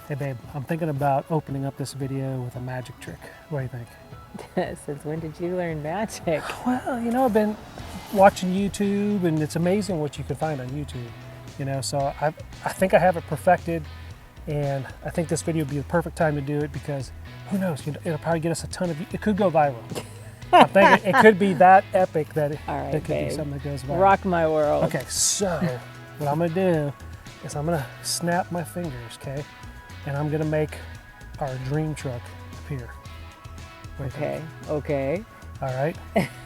Hey babe, I'm thinking about opening up this video with a magic trick. What do you think? Since when did you learn magic? Well, you know, I've been watching YouTube and it's amazing what you can find on YouTube. You know, so I think I have it perfected, and I think this video would be the perfect time to do it because who knows, it'll probably get us a ton of, it could go viral. I think it could be that epic that it, All right, it could babe. be something that goes viral. Rock my world. Okay, so what I'm gonna do is I'm gonna snap my fingers, okay? And I'm gonna make our dream truck appear. What do you think? Okay. All right.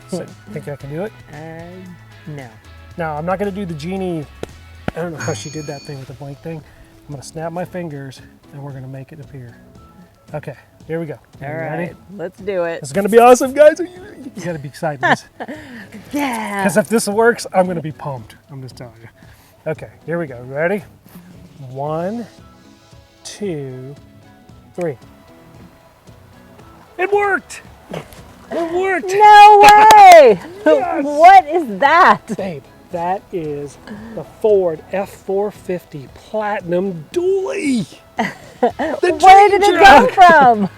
So, think I can do it? No. Now, I'm not gonna do the genie. I don't know how she did that thing with the blank thing. I'm gonna snap my fingers and we're gonna make it appear. Okay, here we go. All right, let's do it. It's gonna be awesome, guys. You gotta be excited. Yeah. Because if this works, I'm gonna be pumped. I'm just telling you. Okay, here we go. Ready? 1, 2, 3. It worked! It worked! No way! Yes! What is that? Babe, that is the Ford F-450 Platinum Dually! Where did it come from?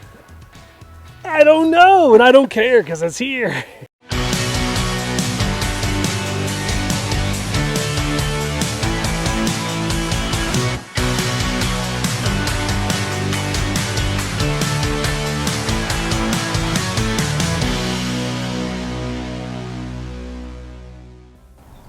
I don't know, and I don't care because it's here.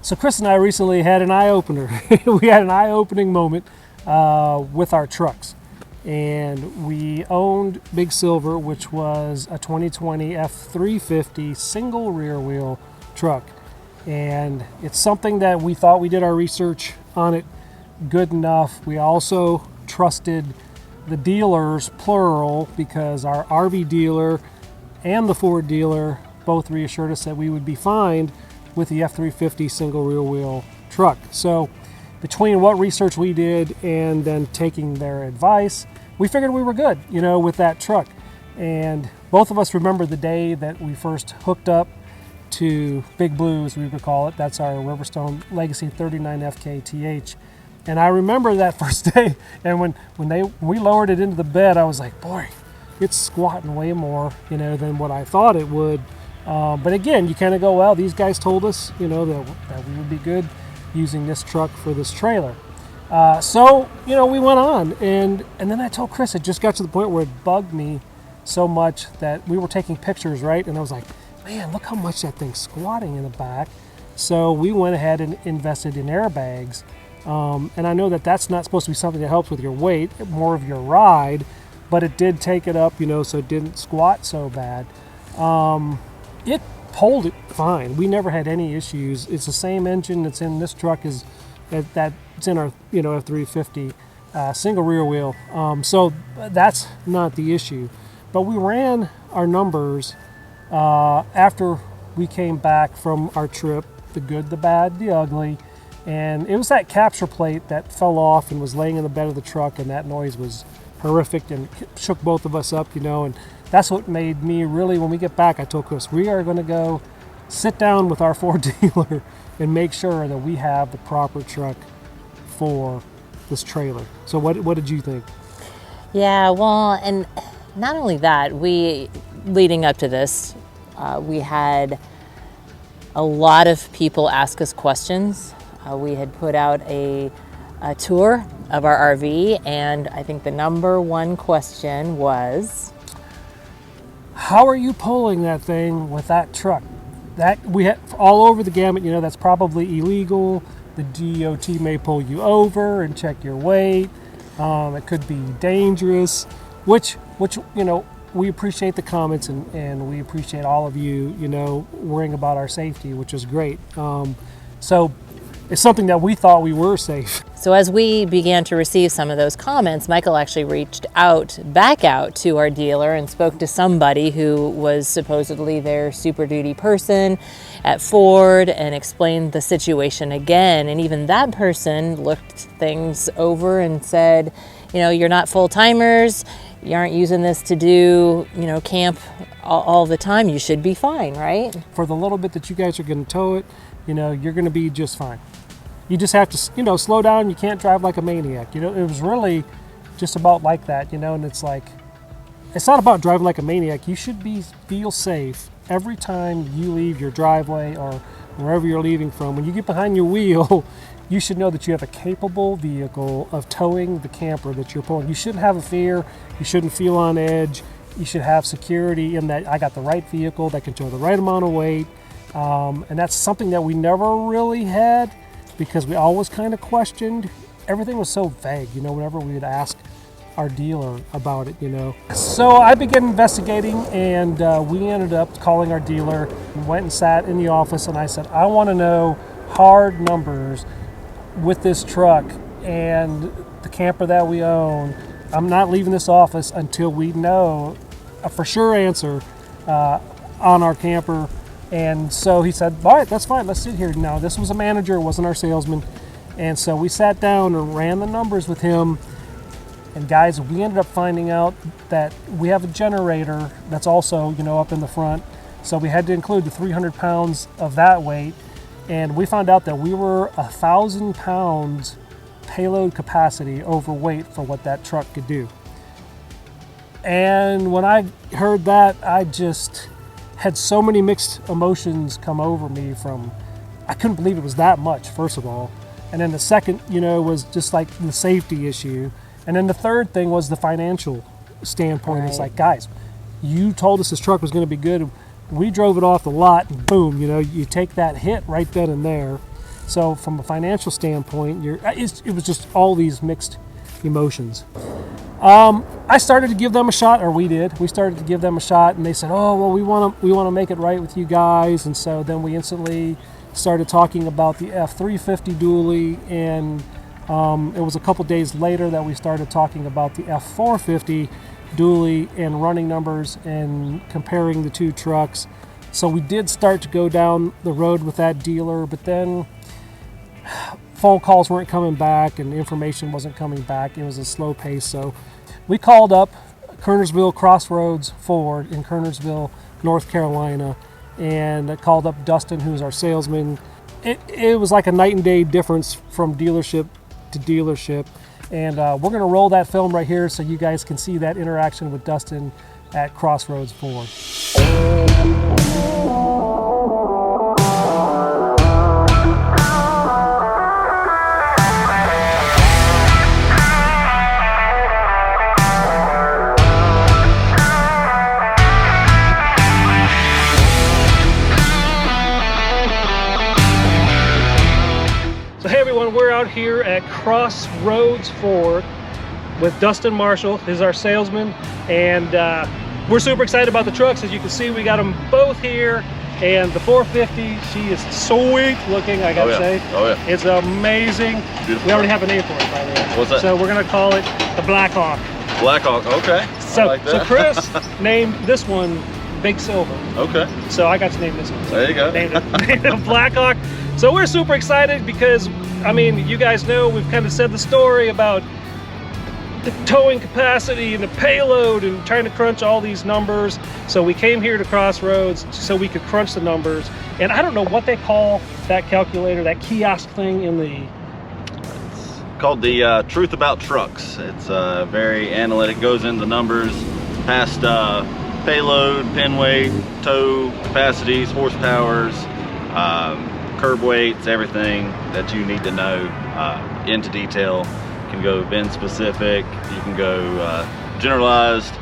So Kris and I recently had an eye-opener. We had an eye-opening moment with our trucks. And we owned Big Silver, which was a 2020 F-350 single rear wheel truck. And it's something that we thought we did our research on it good enough. We also trusted the dealers, plural, because our RV dealer and the Ford dealer both reassured us that we would be fine with the F-350 single rear wheel truck. So between what research we did and then taking their advice, we figured we were good, with that truck. And both of us remember the day that we first hooked up to Big Blue, as we would call it. That's our Riverstone Legacy 39 FKTH. And I remember that first day, and when we lowered it into the bed, I was like, boy, it's squatting way more, than what I thought it would. But again, you kind of go, well, these guys told us, that we would be good using this truck for this trailer. So, we went on, and then I told Kris, it just got to the point where it bugged me so much that we were taking pictures, right? And I was like, man, look how much that thing's squatting in the back. So we went ahead and invested in airbags. And I know that that's not supposed to be something that helps with your weight, more of your ride, but it did take it up, so it didn't squat so bad. It pulled it fine. We never had any issues. It's the same engine that's in this truck as that's in our F-350 single rear wheel. So that's not the issue. But we ran our numbers after we came back from our trip, the good, the bad, the ugly, and it was that capture plate that fell off and was laying in the bed of the truck, and that noise was horrific and shook both of us up, and that's what made me really, when we get back, I told Kris, we are going to go sit down with our Ford dealer and make sure that we have the proper truck for this trailer. So what did you think? Yeah, well, and not only that, leading up to this, we had a lot of people ask us questions. We had put out a tour of our RV, and I think the number one question was, how are you pulling that thing with that truck? That we had all over the gamut, that's probably illegal. The DOT may pull you over and check your weight. It could be dangerous, which we appreciate the comments and we appreciate all of you, worrying about our safety, which is great. So it's something that we thought we were safe. So as we began to receive some of those comments, Michael actually reached back out to our dealer and spoke to somebody who was supposedly their super duty person at Ford and explained the situation again. And even that person looked things over and said, you're not full-timers, you aren't using this to do, camp all the time, you should be fine, right? For the little bit that you guys are going to tow it, you're going to be just fine. You just have to, slow down. You can't drive like a maniac. It was really just about like that, you know. And it's like, it's not about driving like a maniac. You should feel safe every time you leave your driveway or wherever you're leaving from. When you get behind your wheel, you should know that you have a capable vehicle of towing the camper that you're pulling. You shouldn't have a fear. You shouldn't feel on edge. You should have security in that I got the right vehicle that can tow the right amount of weight. And that's something that we never really had, because we always kind of questioned. Everything was so vague, you know, whenever we would ask our dealer about it, you know. So I began investigating, and we ended up calling our dealer and went and sat in the office, and I said, I want to know hard numbers with this truck and the camper that we own. I'm not leaving this office until we know a for sure answer on our camper. And so he said, all right, that's fine, let's sit here. Now, this was a manager, it wasn't our salesman. And so we sat down and ran the numbers with him. And guys, we ended up finding out that we have a generator that's also, you know, up in the front. So we had to include the 300 pounds of that weight. And we found out that we were 1,000 pounds payload capacity overweight for what that truck could do. And when I heard that, I just had so many mixed emotions come over me. From, I couldn't believe it was that much, first of all. And then the second, you know, was just like the safety issue. And then the third thing was the financial standpoint. Right. It's like, guys, you told us this truck was going to be good. We drove it off the lot, and boom, you know, you take that hit right then and there. So from a financial standpoint, it was just all these mixed emotions. I started to give them a shot, or we did. We started to give them a shot, and they said, oh, well, we want to make it right with you guys. And so then we instantly started talking about the F-350 dually, and it was a couple days later that we started talking about the F-450 dually and running numbers and comparing the two trucks. So we did start to go down the road with that dealer, but then phone calls weren't coming back and information wasn't coming back. It was a slow pace. So we called up Kernersville Crossroads Ford in Kernersville, North Carolina, and called up Dustin, who's our salesman. It was like a night and day difference from dealership to dealership. And we're going to roll that film right here so you guys can see that interaction with Dustin at Crossroads Ford. So hey everyone, we're out here at Crossroads Ford with Dustin Marshall, who's our salesman, and we're super excited about the trucks. As you can see, we got them both here, and the 450, she is sweet looking, I gotta say. Oh yeah. It's amazing. Beautiful. We already have a name for it, by the way. What's that? So we're gonna call it the Blackhawk. Blackhawk, okay. So, I like that. so Chris named this one Big Silver. Okay. So I got to name this one. There you go. Named it Blackhawk. So we're super excited because, I mean, you guys know we've kind of said the story about the towing capacity and the payload and trying to crunch all these numbers. So we came here to Crossroads so we could crunch the numbers. And I don't know what they call that calculator, that kiosk thing in the... It's called the Truth About Trucks. It's very analytic, goes into numbers, past payload, pin weight, tow capacities, horsepowers, curb weights, everything that you need to know into detail. You can go VIN specific, you can go generalized,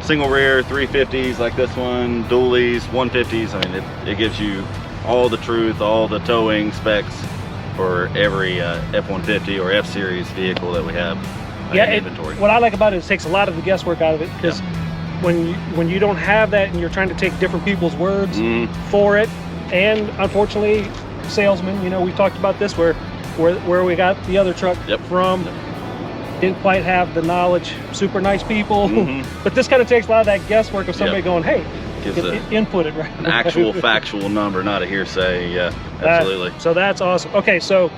single rear 350s like this one, dualies, 150s. I mean, it gives you all the truth, all the towing specs for every F-150 or F-Series vehicle that we have in inventory. What I like about it is it takes a lot of the guesswork out of it, because when you don't have that and you're trying to take different people's words for it, and unfortunately salesmen, you know, we talked about this where we got the other truck from, didn't quite have the knowledge, super nice people, but this kind of takes a lot of that guesswork of somebody going, hey, input it right. An actual factual number, not a hearsay. Yeah, absolutely. So that's awesome. Okay, so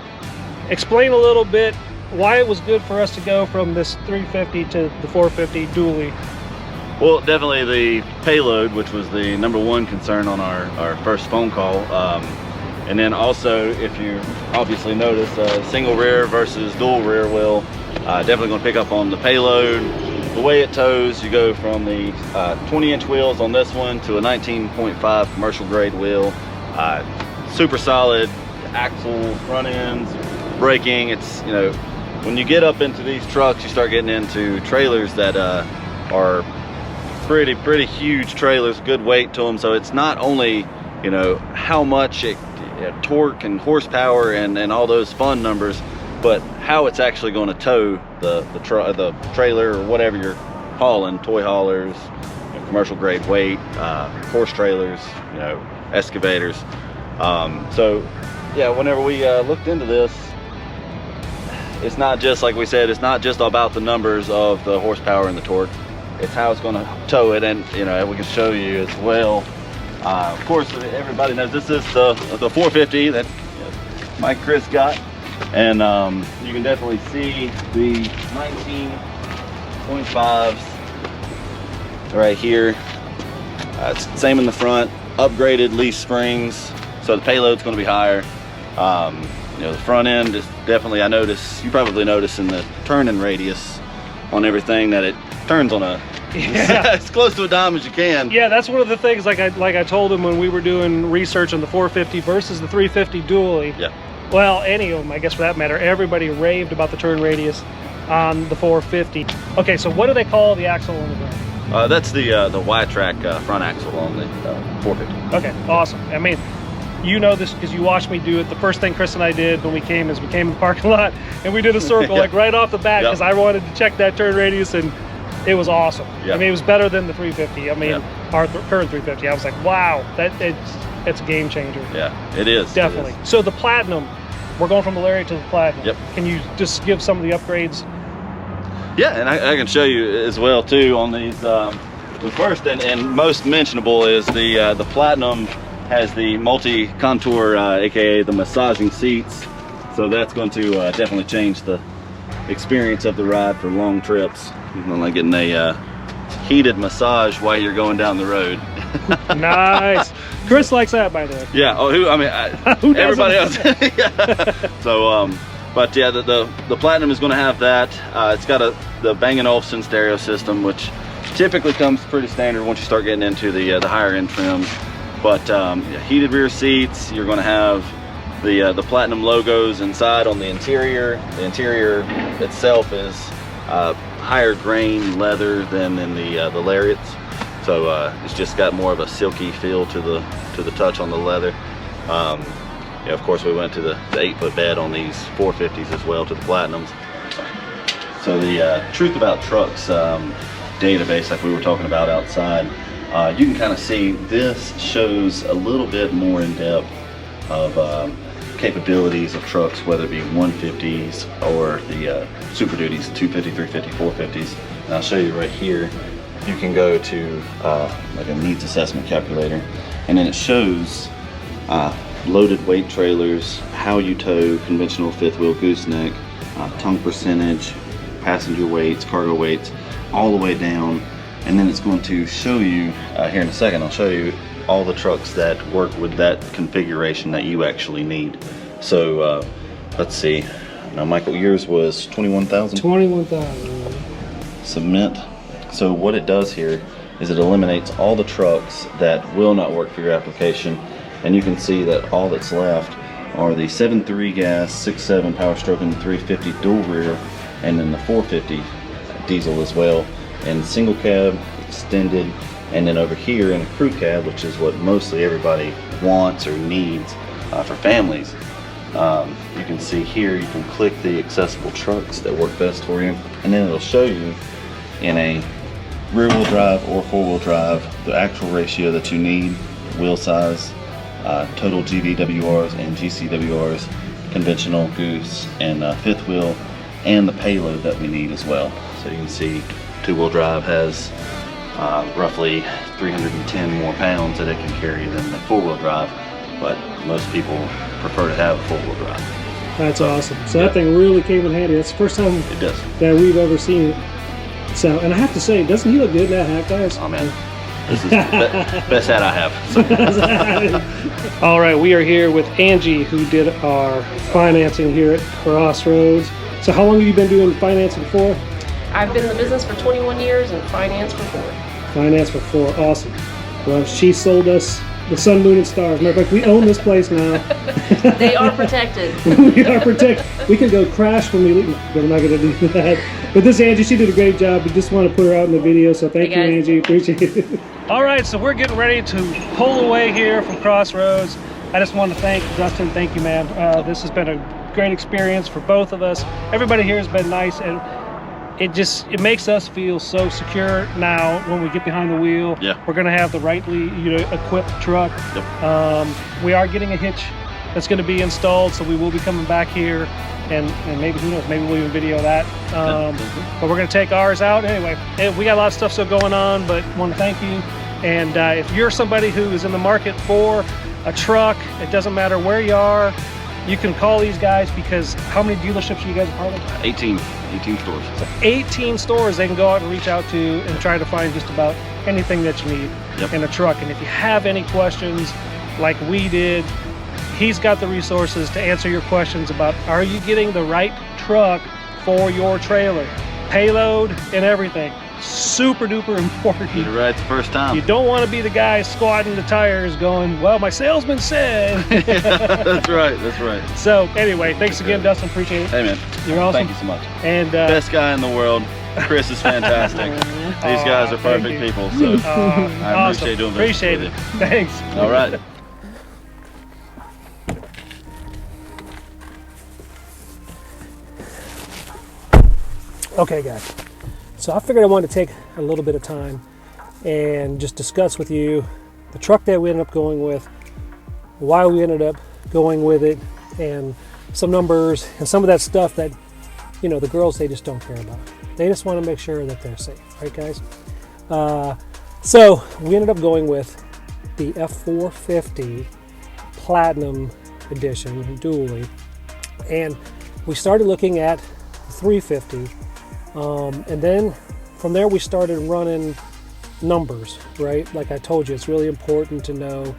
explain a little bit why it was good for us to go from this 350 to the 450 dually. Well, definitely the payload, which was the #1 concern on our first phone call. And then also, if you obviously notice, single rear versus dual rear wheel, definitely going to pick up on the payload. The way it tows, you go from the 20-inch wheels on this one to a 19.5 commercial grade wheel. Super solid axle, front ends, braking. It's, you know, when you get up into these trucks, you start getting into trailers that are pretty huge trailers, good weight to them. So it's not only, you know, how much torque and horsepower and all those fun numbers, but how it's actually going to tow the trailer or whatever you're hauling, toy haulers, you know, commercial grade weight, horse trailers, you know, excavators. So yeah, whenever we looked into this, it's not just, like we said, it's not just about the numbers of the horsepower and the torque. It's how it's going to tow it, and you know, we can show you as well. Of course, everybody knows this is the 450 that, you know, Mike Kris got, and you can definitely see the 19.5s right here. It's the same in the front, upgraded leaf springs, so the payload's going to be higher. You know, the front end is definitely, I notice, you probably notice in the turning radius on everything that it turns on a, yeah, as close to a dime as you can. Yeah, that's one of the things, like I told him when we were doing research on the 450 versus the 350 dually. Yeah. Well, any of them, I guess, for that matter, everybody raved about the turn radius on the 450. Okay, so what do they call the axle on the ground? That's the Y-track front axle on the 450. Okay, awesome. I mean, you know this because you watched me do it. The first thing Kris and I did when we came is we came in the parking lot and we did a circle like right off the bat because I wanted to check that turn radius, and it was awesome. I mean, it was better than the 350. I mean, our current 350. I was like, wow, it's a game changer. Yeah, it is. Definitely. It is. So the Platinum, we're going from the Lariat to the Platinum. Yep. Can you just give some of the upgrades? Yeah, and I can show you as well too on these. The first and most mentionable is the Platinum has the multi-contour, aka the massaging seats. So that's going to definitely change the experience of the ride for long trips. You're like getting a heated massage while you're going down the road. Nice. Kris likes that, by the way. Yeah. Oh, who everybody else. Yeah. So, but yeah, the Platinum is going to have that. It's got the Bang & Olufsen stereo system, which typically comes pretty standard once you start getting into the higher end trims. But heated rear seats. You're going to have the Platinum logos inside on the interior. The interior itself is higher grain leather than in the Lariats, so it's just got more of a silky feel to the touch on the leather. Yeah, of course we went to the 8-foot bed on these 450s as well, to the Platinums. So the Truth About Trucks database, like we were talking about outside, you can kind of see this shows a little bit more in depth of capabilities of trucks, whether it be 150s or the Super Duties, 250, 350, 450s. And I'll show you right here. You can go to like a needs assessment calculator, and then it shows loaded weight trailers, how you tow, conventional fifth wheel gooseneck, tongue percentage, passenger weights, cargo weights, all the way down. And then it's going to show you, here in a second, I'll show you all the trucks that work with that configuration that you actually need. So let's see. Now, Michael, yours was 21,000? 21,000. Submit. So what it does here is it eliminates all the trucks that will not work for your application, and you can see that all that's left are the 7.3 gas, 6.7 power stroke, and 350 dual rear, and then the 450 diesel as well, and single cab, extended, and then over here in a crew cab, which is what mostly everybody wants or needs for families. You can see here, you can click the accessible trucks that work best for you, and then it'll show you in a rear wheel drive or four wheel drive the actual ratio that you need, wheel size, total GVWRs and GCWRs, conventional, goose, and fifth wheel, and the payload that we need as well. So you can see two-wheel drive has roughly 310 more pounds that it can carry than the four-wheel drive, but most people prefer to have a four-wheel drive. That's awesome. So that thing really came in handy. That's the first time It does. that we've ever seen it. So, and I have to say, doesn't he look good in that hat, guys? Oh man, This is the best hat I have. So. All right, we are here with Angie, who did our financing here at Crossroads. So how long have you been doing financing for? I've been in the business for 21 years and finance for 4. Finance for 4, awesome. Well, she sold us the sun, moon, and stars. Matter of fact, we own this place now. They are protected. We are protected. We can go crash when we leave. But I'm not going to do that. But this Angie, she did a great job. We just want to put her out in the video, so thank you, Angie. Appreciate it. All right, so we're getting ready to pull away here from Crossroads. I just want to thank Dustin. Thank you, man. This has been a great experience for both of us. Everybody here has been nice, and it makes us feel so secure now when we get behind the wheel. Yeah. We're going to have the rightly equipped truck. Yep. We are getting a hitch that's going to be installed, so we will be coming back here, and maybe, who knows, maybe we'll even video that. But we're going to take ours out anyway. We got a lot of stuff still going on, but want to thank you. And if you're somebody who is in the market for a truck, it doesn't matter where you are, you can call these guys, because how many dealerships are you guys a part of? 18 stores. So 18 stores they can go out and reach out to and try to find just about anything that you need in a truck. And if you have any questions like we did, he's got the resources to answer your questions about, are you getting the right truck for your trailer? Payload and everything. Super duper important. Get it right the first time. You don't want to be the guy squatting the tires going, well, my salesman said. That's right. So anyway, thanks again, Dustin. Appreciate it. Hey, man. You're awesome. Thank you so much. And best guy in the world. Kris is fantastic. These guys are perfect people, so I appreciate doing business Appreciate with it. you. Thanks. All right. Okay, guys. So I figured I wanted to take a little bit of time and just discuss with you the truck that we ended up going with, why we ended up going with it, and some numbers and some of that stuff that, the girls, they just don't care about. They just want to make sure that they're safe, right, guys? So we ended up going with the F-450 Platinum Edition dually, and we started looking at the 350. And then from there we started running numbers, right? Like I told you, it's really important to know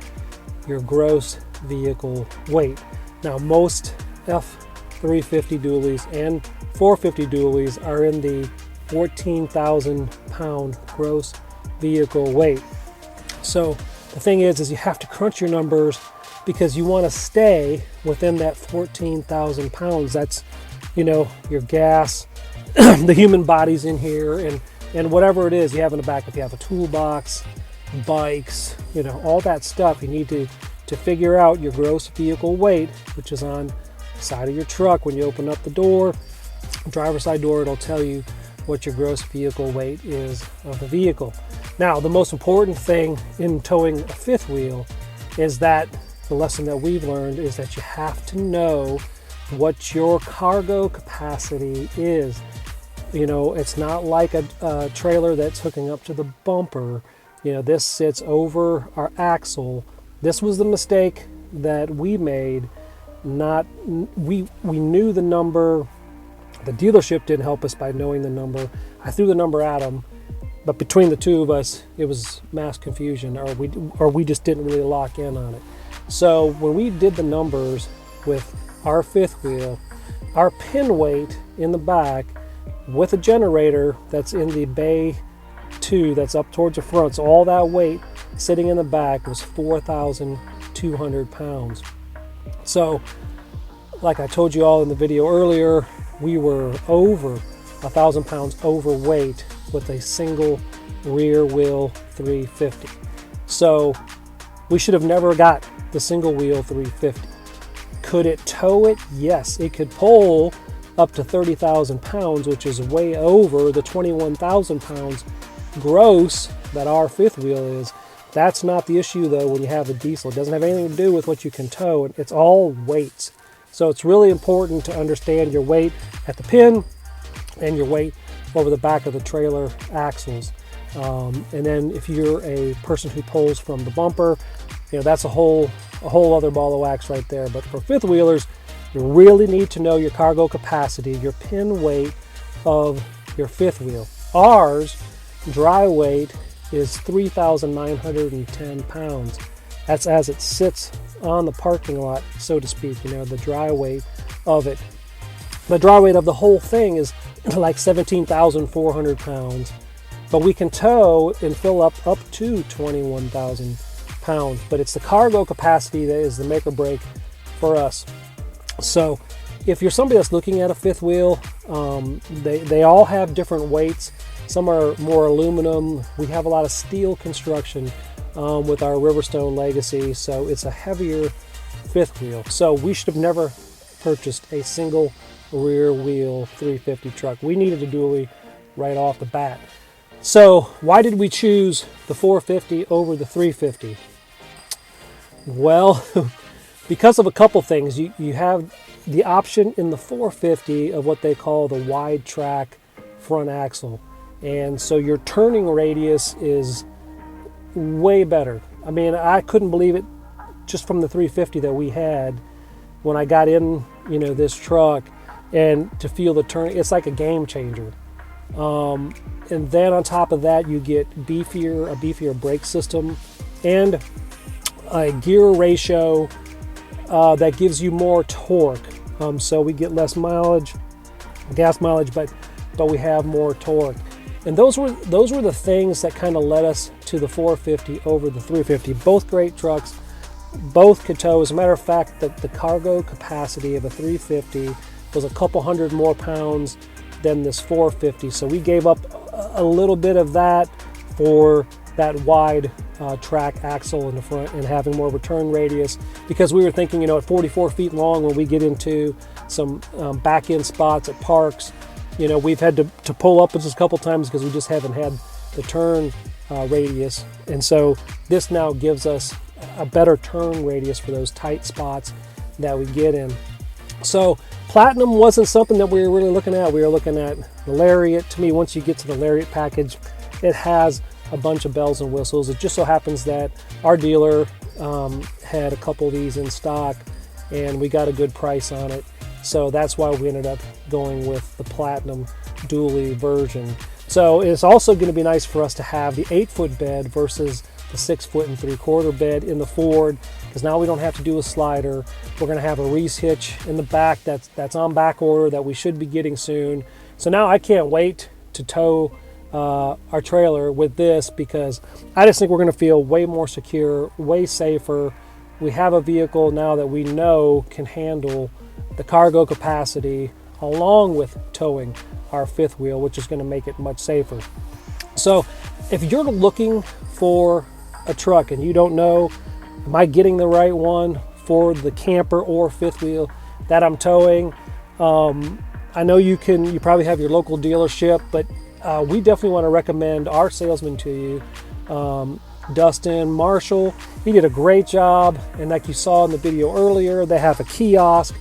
your gross vehicle weight. Now, most F-350 dualies and 450 dualies are in the 14,000 pound gross vehicle weight. So the thing is you have to crunch your numbers, because you want to stay within that 14,000 pounds. That's, your gas, the human body's in here, and whatever it is you have in the back. If you have a toolbox, bikes, all that stuff, you need to figure out your gross vehicle weight, which is on the side of your truck. When you open up the door, driver's side door, it'll tell you what your gross vehicle weight is of the vehicle. Now, the most important thing in towing a fifth wheel is that the lesson that we've learned is that you have to know what your cargo capacity is. It's not like a trailer that's hooking up to the bumper. This sits over our axle. This was the mistake that we made. We knew the number. The dealership didn't help us by knowing the number. I threw the number at them, but between the two of us, it was mass confusion, or we just didn't really lock in on it. So when we did the numbers with our fifth wheel, our pin weight in the back with a generator that's in the bay 2 that's up towards the front, so all that weight sitting in the back was 4,200 pounds. So like I told you all in the video earlier, we were over 1,000 pounds overweight with a single rear wheel 350. So we should have never got the single wheel 350. Could it tow it? Yes, it could pull up to 30,000 pounds, which is way over the 21,000 pounds gross that our fifth wheel is. That's not the issue though when you have a diesel. It doesn't have anything to do with what you can tow. It's all weights. So it's really important to understand your weight at the pin and your weight over the back of the trailer axles. And then if you're a person who pulls from the bumper, that's a whole other ball of wax right there. But for fifth wheelers, you really need to know your cargo capacity, your pin weight of your fifth wheel. Ours, dry weight, is 3,910 pounds. That's as it sits on the parking lot, so to speak, you know, the dry weight of it. The dry weight of the whole thing is like 17,400 pounds, but we can tow and fill up to 21,000 pounds. But it's the cargo capacity that is the make or break for us. So if you're somebody that's looking at a fifth wheel, they all have different weights. Some are more aluminum. We have a lot of steel construction with our Riverstone Legacy, so it's a heavier fifth wheel. So we should have never purchased a single rear wheel 350 truck. We needed a dually right off the bat. So why did we choose the 450 over the 350? Well, because of a couple things. You have the option in the 450 of what they call the wide track front axle, and so your turning radius is way better. I mean, I couldn't believe it just from the 350 that we had when I got in, you know, this truck, and to feel the turn, it's like a game changer. And then on top of that, you get a beefier brake system and a gear ratio that gives you more torque. So we get less mileage, gas mileage, but we have more torque. And those were the things that kind of led us to the 450 over the 350. Both great trucks, both could tow. As a matter of fact, the cargo capacity of a 350 was a couple hundred more pounds than this 450. So we gave up a little bit of that for that wide track axle in the front and having more return radius, because we were thinking, you know, at 44 feet long, when we get into some back end spots at parks, you know, we've had to pull up just a couple times because we just haven't had the turn radius. And so this now gives us a better turn radius for those tight spots that we get in. So Platinum wasn't something that we were really looking at. We were looking at the Lariat. To me, once you get to the Lariat package, it has a bunch of bells and whistles. It just so happens that our dealer had a couple of these in stock, and we got a good price on it. So that's why we ended up going with the Platinum dually version. So it's also going to be nice for us to have the 8-foot bed versus the 6 3/4 bed in the Ford, because now we don't have to do a slider. We're going to have a Reese hitch in the back that's on back order that we should be getting soon. So now I can't wait to tow our trailer with this, because I just think we're going to feel way more secure, way safer. We have a vehicle now that we know can handle the cargo capacity along with towing our fifth wheel, which is going to make it much safer. So if you're looking for a truck and you don't know, am I getting the right one for the camper or fifth wheel that I'm towing, I know you probably have your local dealership, but we definitely want to recommend our salesman to you, Dustin Marshall. He did a great job, and like you saw in the video earlier, they have a kiosk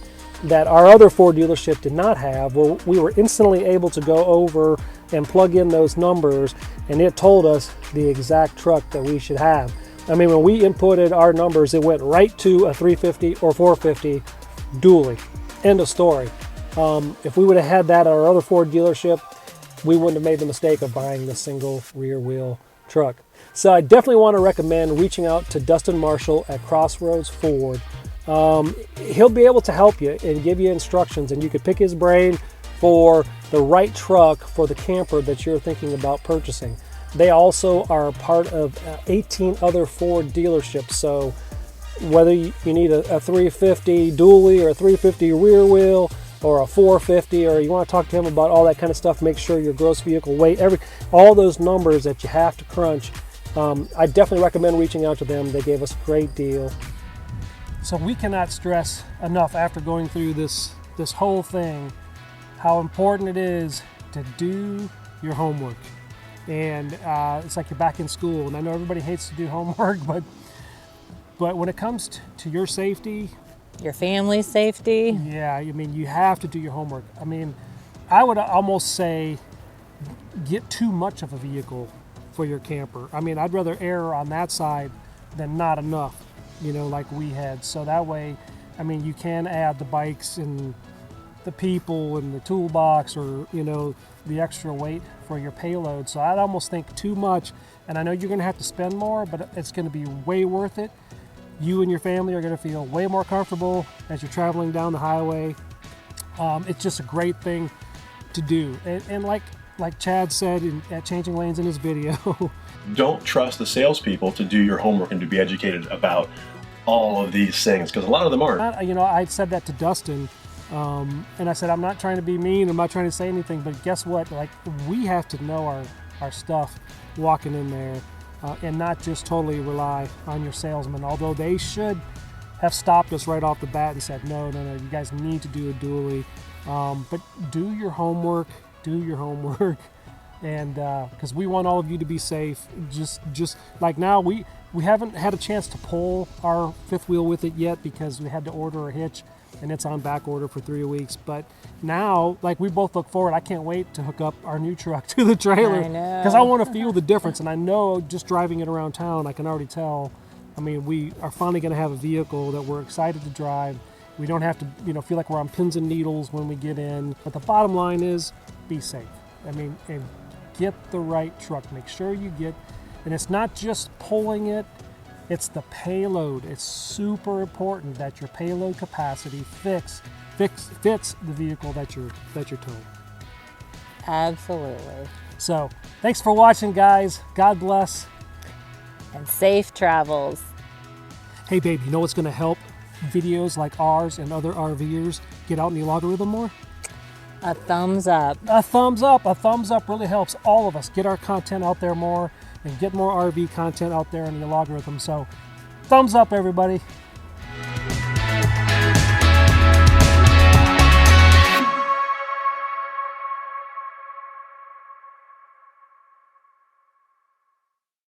that our other Ford dealership did not have, where we were instantly able to go over and plug in those numbers, and it told us the exact truck that we should have. I mean, when we inputted our numbers, it went right to a 350 or 450 dually. End of story. If we would have had that at our other Ford dealership, we wouldn't have made the mistake of buying the single rear wheel truck. So I definitely want to recommend reaching out to Dustin Marshall at Crossroads Ford. He'll be able to help you and give you instructions, and you could pick his brain for the right truck for the camper that you're thinking about purchasing. They also are part of 18 other Ford dealerships, so whether you need a 350 dually or a 350 rear wheel or a 450, or you want to talk to him about all that kind of stuff, make sure your gross vehicle weight, all those numbers that you have to crunch, I definitely recommend reaching out to them. They gave us a great deal. So we cannot stress enough, after going through this whole thing, how important it is to do your homework. And it's like you're back in school, and I know everybody hates to do homework, but when it comes to your safety, Your family's safety. yeah, I mean, you have to do your homework. I mean, I would almost say get too much of a vehicle for your camper. I mean, I'd rather err on that side than not enough, you know, like we had. So that way, I mean, you can add the bikes and the people and the toolbox, or the extra weight for your payload. So I'd almost think too much, and I know you're going to have to spend more, but it's going to be way worth it. You and your family are going to feel way more comfortable as you're traveling down the highway. It's just a great thing to do. And like Chad said at Changing Lanes in his video, don't trust the salespeople to do your homework and to be educated about all of these things, because a lot of them aren't. I said that to Dustin, and I said, I'm not trying to be mean, I'm not trying to say anything, but guess what? Like, we have to know our stuff walking in there, and not just totally rely on your salesman, although they should have stopped us right off the bat and said, no, you guys need to do a dually. But do your homework, and because we want all of you to be safe. Just like now, we haven't had a chance to pull our fifth wheel with it yet because we had to order a hitch, and it's on back order for 3 weeks. But now, like, we both look forward. I can't wait to hook up our new truck to the trailer, because I want to feel the difference. And I know just driving it around town, I can already tell. I mean, we are finally going to have a vehicle that we're excited to drive. We don't have to, feel like we're on pins and needles when we get in. But the bottom line is, be safe. I mean, and get the right truck. Make sure you get, and it's not just pulling it, it's the payload. It's super important that your payload capacity fits the vehicle that you're towing. Absolutely. So, thanks for watching, guys. God bless. And safe travels. Hey, babe, you know what's going to help videos like ours and other RVers get out in the algorithm more? A thumbs up. A thumbs up. A thumbs up really helps all of us get our content out there more and get more RV content out there in the algorithm. So, thumbs up, everybody.